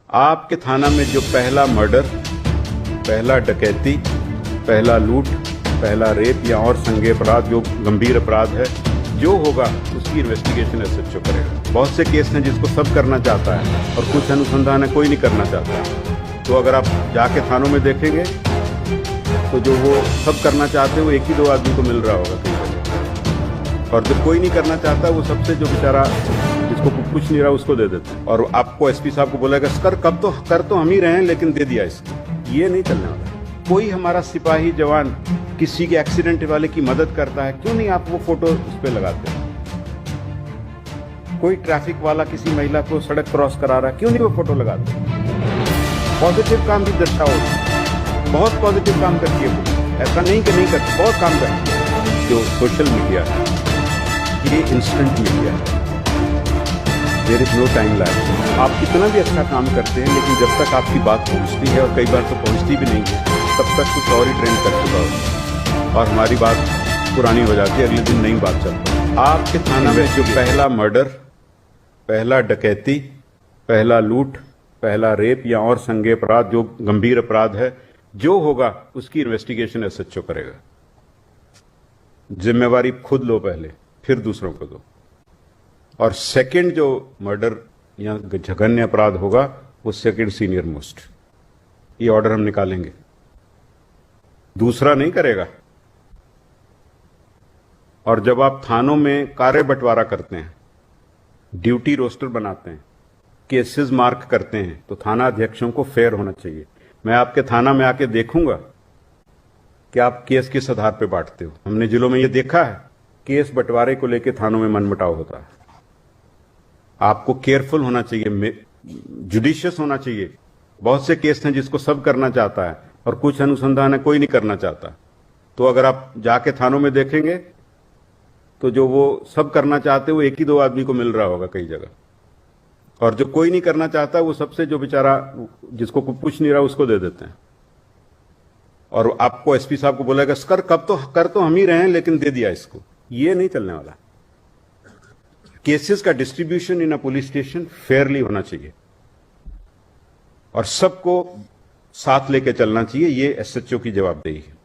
आपके थाना में जो पहला मर्डर, पहला डकैती, पहला लूट, पहला रेप या और संज्ञेय अपराध जो गंभीर अपराध है जो होगा उसकी इन्वेस्टिगेशन एसएचओ करेगा। बहुत से केस हैं जिसको सब करना चाहता है और कुछ अनुसंधान है कोई नहीं करना चाहता। तो अगर आप जाके थानों में देखेंगे तो जो वो सब करना चाहते हैं वो एक ही दो आदमी को मिल रहा होगा कई जगह, और जो कोई नहीं करना चाहता वो सबसे जो बेचारा जिसको कुछ नहीं रहा उसको दे देते हैं। और आपको एसपी साहब को बोलेगा कर तो हम ही रहे हैं लेकिन दे दिया इसको। ये नहीं चलने वाला। कोई हमारा सिपाही जवान किसी के एक्सीडेंट वाले की मदद करता है, क्यों नहीं आप वो फोटो उस पर लगाते हैं? कोई ट्रैफिक वाला किसी महिला को सड़क क्रॉस करा रहा है, क्यों नहीं वो फोटो लगाते? पॉजिटिव काम भी दर्शाओ। बहुत पॉजिटिव काम करती है पुलिस, ऐसा नहीं कि नहीं करती, बहुत काम करती है। जो सोशल मीडिया है ये इंस्टेंट मीडिया है, there is no time lag. आप कितना भी अच्छा काम करते हैं लेकिन जब तक आपकी बात पहुंचती है, और कई बार तो पहुंचती भी नहीं है, तब तक कुछ और ही ट्रेंड कर चुका हो और हमारी बात पुरानी हो जाती है, अगले दिन नई बात चलती है। आपके थाना में जो पहला मर्डर, पहला डकैती, पहला लूट, पहला रेप या और संज्ञेय अपराध जो गंभीर अपराध है जो होगा उसकी इन्वेस्टिगेशन एसएचओ करेगा। जिम्मेवारी खुद लो पहले, फिर दूसरों को दो। और सेकंड जो मर्डर या जघन्य अपराध होगा वो सेकंड सीनियर मोस्ट। ये ऑर्डर हम निकालेंगे, दूसरा नहीं करेगा। और जब आप थानों में कार्य बंटवारा करते हैं, ड्यूटी रोस्टर बनाते हैं, केसेस मार्क करते हैं, तो थाना अध्यक्षों को फेयर होना चाहिए। मैं आपके थाना में आके देखूंगा कि आप केस किस आधार पे बांटते हो। हमने जिलों में ये देखा है, केस बंटवारे को लेकर थानों में मनमुटाव होता है। आपको केयरफुल होना चाहिए, जुडिशियस होना चाहिए। बहुत से केस हैं जिसको सब करना चाहता है और कुछ अनुसंधान है कोई नहीं करना चाहता। तो अगर आप जाके थानों में देखेंगे तो जो वो सब करना चाहते हैं वो एक ही दो आदमी को मिल रहा होगा कई जगह, और जो कोई नहीं करना चाहता वो सबसे जो बेचारा जिसको कुछ नहीं रहा उसको दे देते हैं। और आपको एसपी साहब को बोलेगा कर तो हम ही रहे हैं लेकिन दे दिया इसको। ये नहीं चलने वाला। केसेस का distribution in a police station Fairlie होना चाहिए और सबको साथ लेके चलना चाहिए। ये एसएचओ की जवाबदेही है।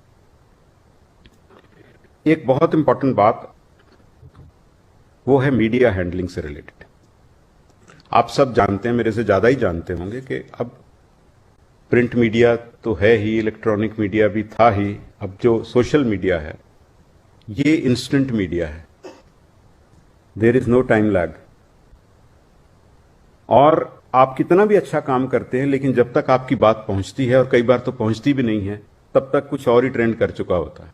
एक बहुत इंपॉर्टेंट बात वो है मीडिया हैंडलिंग से रिलेटेड। आप सब जानते हैं, मेरे से ज्यादा ही जानते होंगे कि अब प्रिंट मीडिया तो है ही, इलेक्ट्रॉनिक मीडिया भी था ही, अब जो सोशल मीडिया है ये इंस्टेंट मीडिया है, there is no time lag. और आप कितना भी अच्छा काम करते हैं लेकिन जब तक आपकी बात पहुंचती है, और कई बार तो पहुंचती भी नहीं है, तब तक कुछ और ही ट्रेंड कर चुका होता है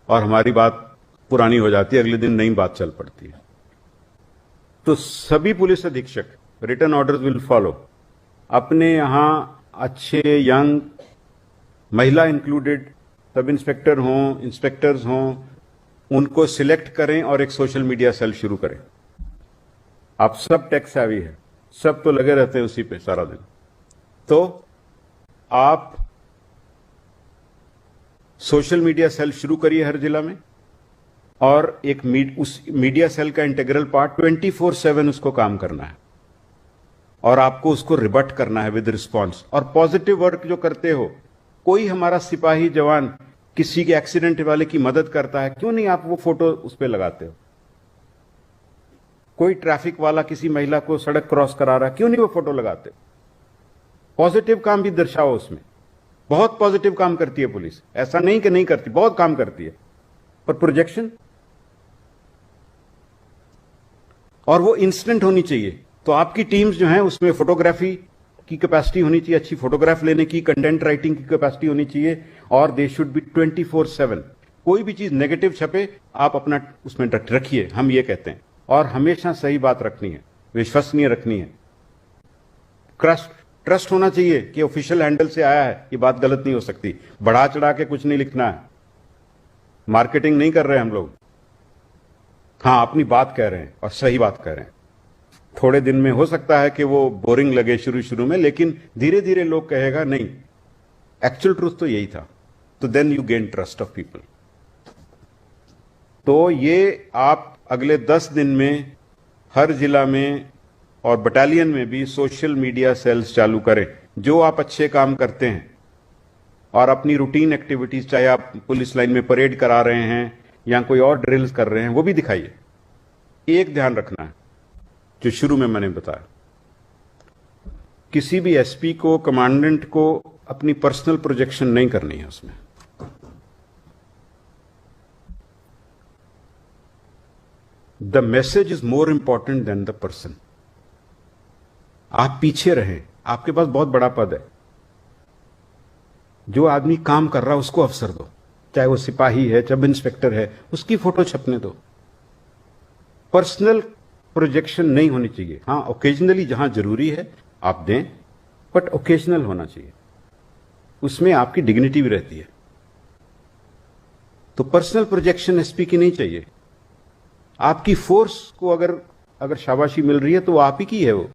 और हमारी बात पुरानी हो जाती है, अगले दिन नई बात चल पड़ती है। तो सभी पुलिस अधीक्षक रिटन ऑर्डर्स विल फॉलो। अपने यहां अच्छे यंग महिला इंक्लूडेड सब इंस्पेक्टर हों, इंस्पेक्टर्स हों, उनको सिलेक्ट करें और एक सोशल मीडिया सेल शुरू करें। आप सब टेक सेवी है, सब तो लगे रहते हैं उसी पे सारा दिन। तो आप सोशल मीडिया सेल शुरू करिए हर जिला में, और एक उस मीडिया सेल का इंटीग्रल पार्ट 24/7 उसको काम करना है और आपको उसको रिबट करना है विद रिस्पॉन्स। और पॉजिटिव वर्क जो करते हो, कोई हमारा सिपाही जवान किसी के एक्सीडेंट वाले की मदद करता है, क्यों नहीं आप वो फोटो उस पर लगाते हो? कोई ट्रैफिक वाला किसी महिला को सड़क क्रॉस करा रहा है, क्यों नहीं वो फोटो लगाते हो? पॉजिटिव काम भी दर्शाओ उसमें। बहुत पॉजिटिव काम करती है पुलिस, ऐसा नहीं कि नहीं करती, बहुत काम करती है। पर प्रोजेक्शन और वो इंस्टेंट होनी चाहिए। तो आपकी टीम्स जो हैं उसमें फोटोग्राफी की कैपेसिटी होनी चाहिए, अच्छी फोटोग्राफ लेने की, कंटेंट राइटिंग की कैपेसिटी होनी चाहिए, और दे शुड बी 24/7। कोई भी चीज नेगेटिव छपे आप अपना उसमें रखिए, हम ये कहते हैं। और हमेशा सही बात रखनी है, विश्वसनीय रखनी है। ट्रस्ट होना चाहिए कि ऑफिशियल हैंडल से आया है, ये बात गलत नहीं हो सकती। बढ़ा चढ़ा के कुछ नहीं लिखना है, मार्केटिंग नहीं कर रहे हम लोग। हाँ, अपनी बात कह रहे हैं और सही बात कह रहे हैं। थोड़े दिन में हो सकता है कि वो बोरिंग लगे शुरू में, लेकिन धीरे धीरे लोग कहेगा नहीं, एक्चुअल ट्रूथ तो यही था। तो then you gain trust of people. तो ये आप अगले 10 दिन में हर जिला में और बटालियन में भी सोशल मीडिया सेल्स चालू करें। जो आप अच्छे काम करते हैं और अपनी रूटीन एक्टिविटीज, चाहे आप पुलिस लाइन में परेड करा रहे हैं या कोई और ड्रिल्स कर रहे हैं, वो भी दिखाइए। एक ध्यान रखना है जो शुरू में मैंने बताया, किसी भी एसपी को, कमांडेंट को अपनी पर्सनल प्रोजेक्शन नहीं करनी है उसमें। The message is more important than the person. आप पीछे रहें, आपके पास बहुत बड़ा पद है, जो आदमी काम कर रहा है उसको अवसर दो, चाहे वो सिपाही है, सब इंस्पेक्टर है, उसकी फोटो छपने दो। पर्सनल प्रोजेक्शन नहीं होनी चाहिए। हाँ, ओकेजनली जहां जरूरी है आप दें, बट ओकेजनल होना चाहिए, उसमें आपकी डिग्निटी भी रहती है। तो पर्सनल प्रोजेक्शन एसपी की नहीं चाहिए। आपकी फोर्स को अगर शाबाशी मिल रही है तो वो आप ही की है वो।